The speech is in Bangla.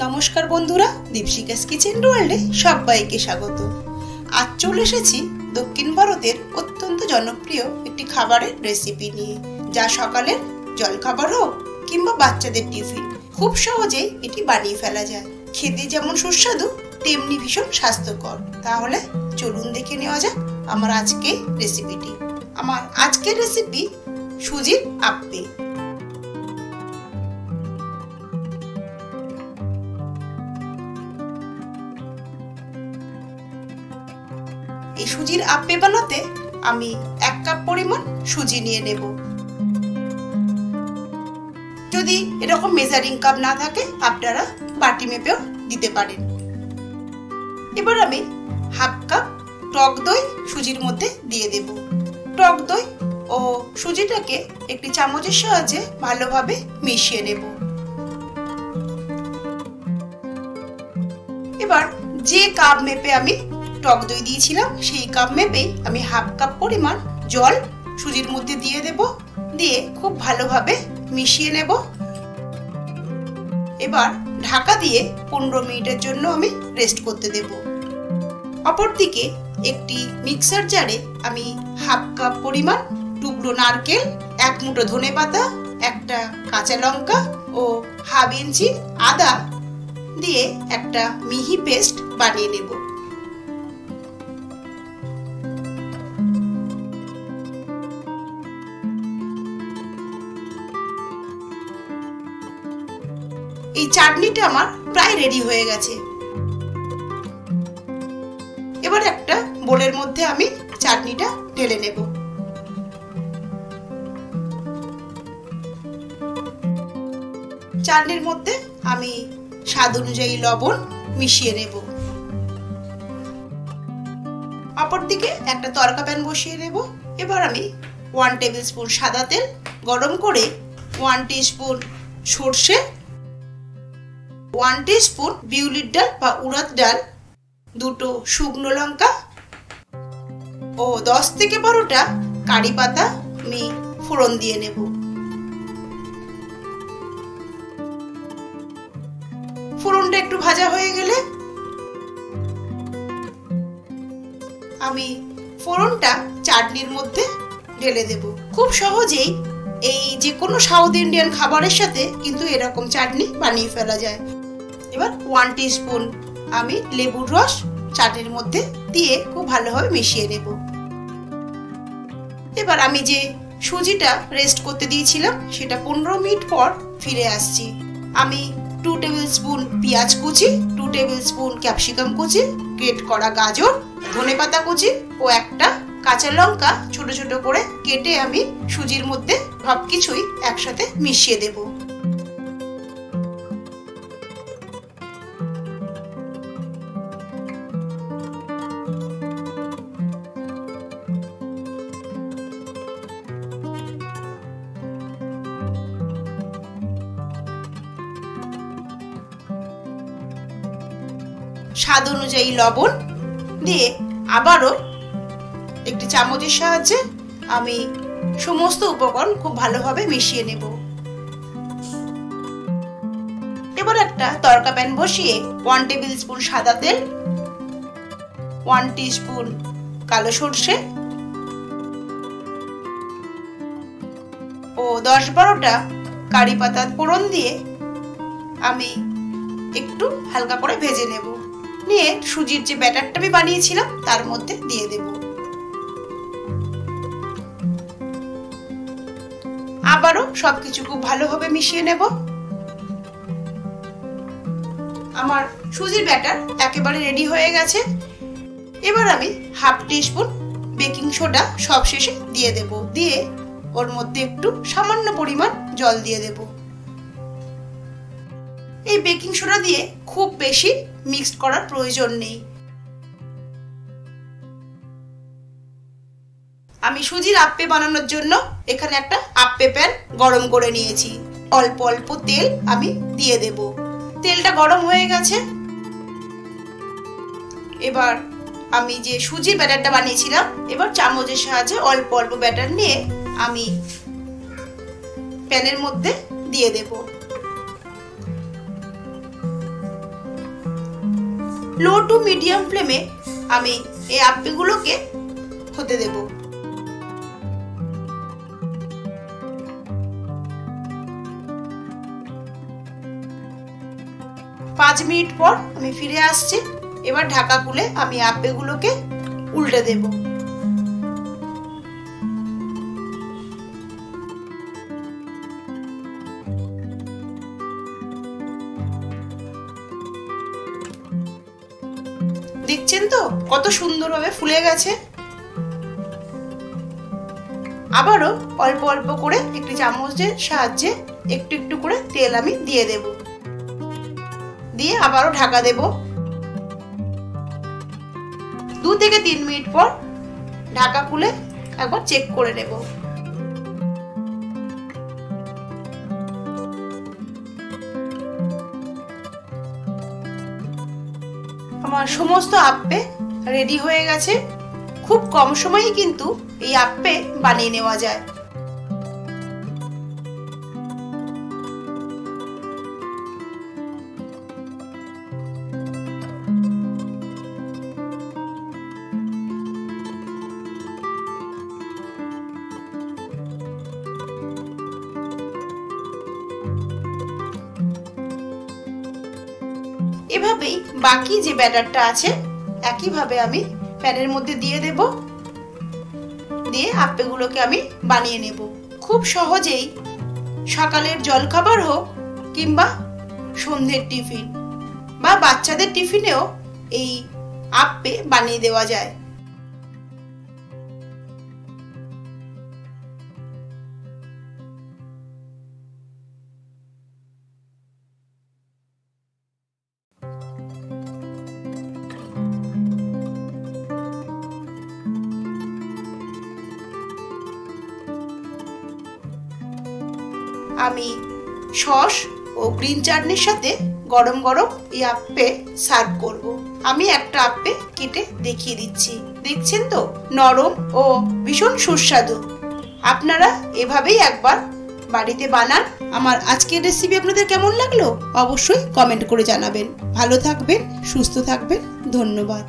নমস্কার বন্ধুরা, দীপশিকাস কিচেন ওয়ার্ল্ডে সবাইকে স্বাগত। আজ চলে এসেছি দক্ষিণ ভারতের অত্যন্ত জনপ্রিয় একটি খাবারের রেসিপি নিয়ে, যা সকালের জলখাবার হোক কিংবা বাচ্চাদের টিফিন খুব সহজেই এটি বানিয়ে ফেলা যায়। খেতে যেমন সুস্বাদু তেমনি ভীষণ স্বাস্থ্যকর। তাহলে চলুন দেখে নেওয়া যাক আমার আজকের রেসিপিটি। আমার আজকের রেসিপি সুজির আপ্পে। এই সুজির আপ্পে বানাতে আমি 1 কাপ পরিমাণ সুজি নিয়ে নেব। যদি এরকম মেজারিং কাপ না থাকে আপনারা বাটি মেপেও দিতে পারেন। এবার আমি 1/2 কাপ টক দই সুজির মধ্যে দিয়ে দেব। টক দই ও সুজিটাকে একটি চামচের সাহায্যে ভালোভাবে মিশিয়ে নেব। এবার যে কাপ মেপে আমি টক দই দিয়েছিলাম সেই কাপ মেপেই আমি 1/2 কাপ পরিমাণ জল সুজির মধ্যে দিয়ে দেব। দিয়ে খুব ভালোভাবে মিশিয়ে নেব। এবার ঢাকা দিয়ে 15 মিনিটের জন্য আমি রেস্ট করতে দেব। অপরদিকে একটি মিক্সার জারে আমি 1/2 কাপ পরিমাণ টুকরো নারকেল, 1 মুঠো ধনেপাতা, একটা কাঁচা লঙ্কা ও 1/2 ইঞ্চি আদা দিয়ে একটা মিহি পেস্ট বানিয়ে নেব। এই চাটনিটা আমার প্রায় রেডি হয়ে গেছে। এবার একটা বোলের মধ্যে আমি চাটনিটা ঢেলে নেব। চাটনির মধ্যে আমি স্বাদ অনুযায়ী লবণ মিশিয়ে নেব। অপরদিকে একটা তড়কা প্যান বসিয়ে নেব। এবার আমি 1 টেবিল স্পুন সাদা তেল গরম করে 1 টিস্পুন সরষে, 1 টিস্পুন বিউলির ডাল বা উড়দ ডাল, 2টো শুকনো লঙ্কা ও 10 থেকে 12টা কারি পাতা আমি ফোড়ন দিয়ে নেব। ফোড়নটা একটু ভাজা হয়ে গেলে আমি ফোড়নটা চাটনির মধ্যে ঢেলে দেব। খুব সহজেই এই যে কোনো সাউথ ইন্ডিয়ান খাবারের সাথে কিন্তু এরকম চাটনি বানিয়ে ফেলা যায়। এবার 1 টিস্পুন আমি লেবুর রস চাটনির মধ্যে দিয়ে খুব ভালোভাবে মিশিয়ে নেব। এবার আমি যে সুজিটা রেস্ট করতে দিয়েছিলাম সেটা 15 মিনিট পর ফিরে আসছি। আমি 2 টেবিল স্পুন পেঁয়াজ কুচি, 2 টেবিল স্পুন ক্যাপসিকাম কুচি, গ্রেট করা গাজর, ধনেপাতা কুচি ও একটা কাঁচা লঙ্কা ছোট ছোট করে কেটে আমি সুজির মধ্যে সবকিছুই একসাথে মিশিয়ে দেব। স্বাদ অনুযায়ী লবণ দিয়ে আবারও একটি চামচের সাহায্যে আমি সমস্ত উপকরণ খুব ভালোভাবে মিশিয়ে নেব। এবার একটা তড়কা প্যান বসিয়ে 1 টেবিল স্পুন সাদা তেল, 1 টিস্পুন কালো সরষে ও 10-12টা কারি পাতা ফোড়ন দিয়ে আমি একটু হালকা করে ভেজে নেব। নিয়ে সুজির যে ব্যাটারটা আমি বানিয়েছিলাম তার মধ্যে দিয়ে দেব। আবারও সবকিছু খুব ভালোভাবে মিশিয়ে নেব। আমার সুজির ব্যাটার একেবারে রেডি হয়ে গেছে। এবার আমি 1/2 টিস্পুন বেকিং সোডা সবশেষে দিয়ে দেব। দিয়ে ওর মধ্যে একটু সামান্য পরিমাণ জল দিয়ে দেব। এই বেকিং সোডা দিয়ে খুব বেশি মিক্সড করার প্রয়োজন নেই। আমি সুজির আপ্পে বানানোর জন্য এখানে একটা আপ্পে প্যান গরম করে নিয়েছি। অল্প অল্প তেল আমি দিয়ে দেব। তেলটা গরম হয়ে গেছে। এবার আমি যে সুজির ব্যাটারটা বানিয়েছিলাম এবার চামচের সাহায্যে অল্প অল্প ব্যাটার নিয়ে আমি প্যানের মধ্যে দিয়ে দেব। লো টু মিডিয়াম ফ্লেমে আমি এই আপ্পেগুলোকে হতে দেব। পাঁচ মিনিট পর আমি ফিরে আসছি। এবার ঢাকা খুলে আমি আপ্পেগুলোকে উল্টে দেব। দেখছেন তো কত সুন্দরভাবে ফুলে গেছে। আবারও অল্প অল্প করে একটি চামচের সাহায্যে একটু একটু করে তেল আমি দিয়ে দেব। দিয়ে আবারও ঢাকা দেব। 2 থেকে 3 মিনিট পর ঢাকা খুলে একবার চেক করে নেব। আমার সমস্ত আপ্পে রেডি হয়ে গেছে। খুব কম সময়ে কিন্তু এই আপ্পে বানিয়ে নেওয়া যায়। এভাবেই বাকি যে ব্যাটারটা আছে একইভাবে আমি প্যানের মধ্যে দিয়ে দেব। দিয়ে আপ্পেগুলোকে আমি বানিয়ে নেব। খুব সহজেই সকালের জলখাবার হোক কিংবা সন্ধ্যের টিফিন বা বাচ্চাদের টিফিনেও এই আপ্পে বানিয়ে দেওয়া যায়। আমি সস ও গ্রিন চাটনির সাথে গরম গরম এই আপ্পে সার্ভ করব। আমি একটা আপ্পে কেটে দেখিয়ে দিচ্ছি। দেখছেন তো নরম ও ভীষণ সুস্বাদু। আপনারা এভাবেই একবার বাড়িতে বানান। আমার আজকের রেসিপি আপনাদের কেমন লাগলো অবশ্যই কমেন্ট করে জানাবেন। ভালো থাকবেন, সুস্থ থাকবেন। ধন্যবাদ।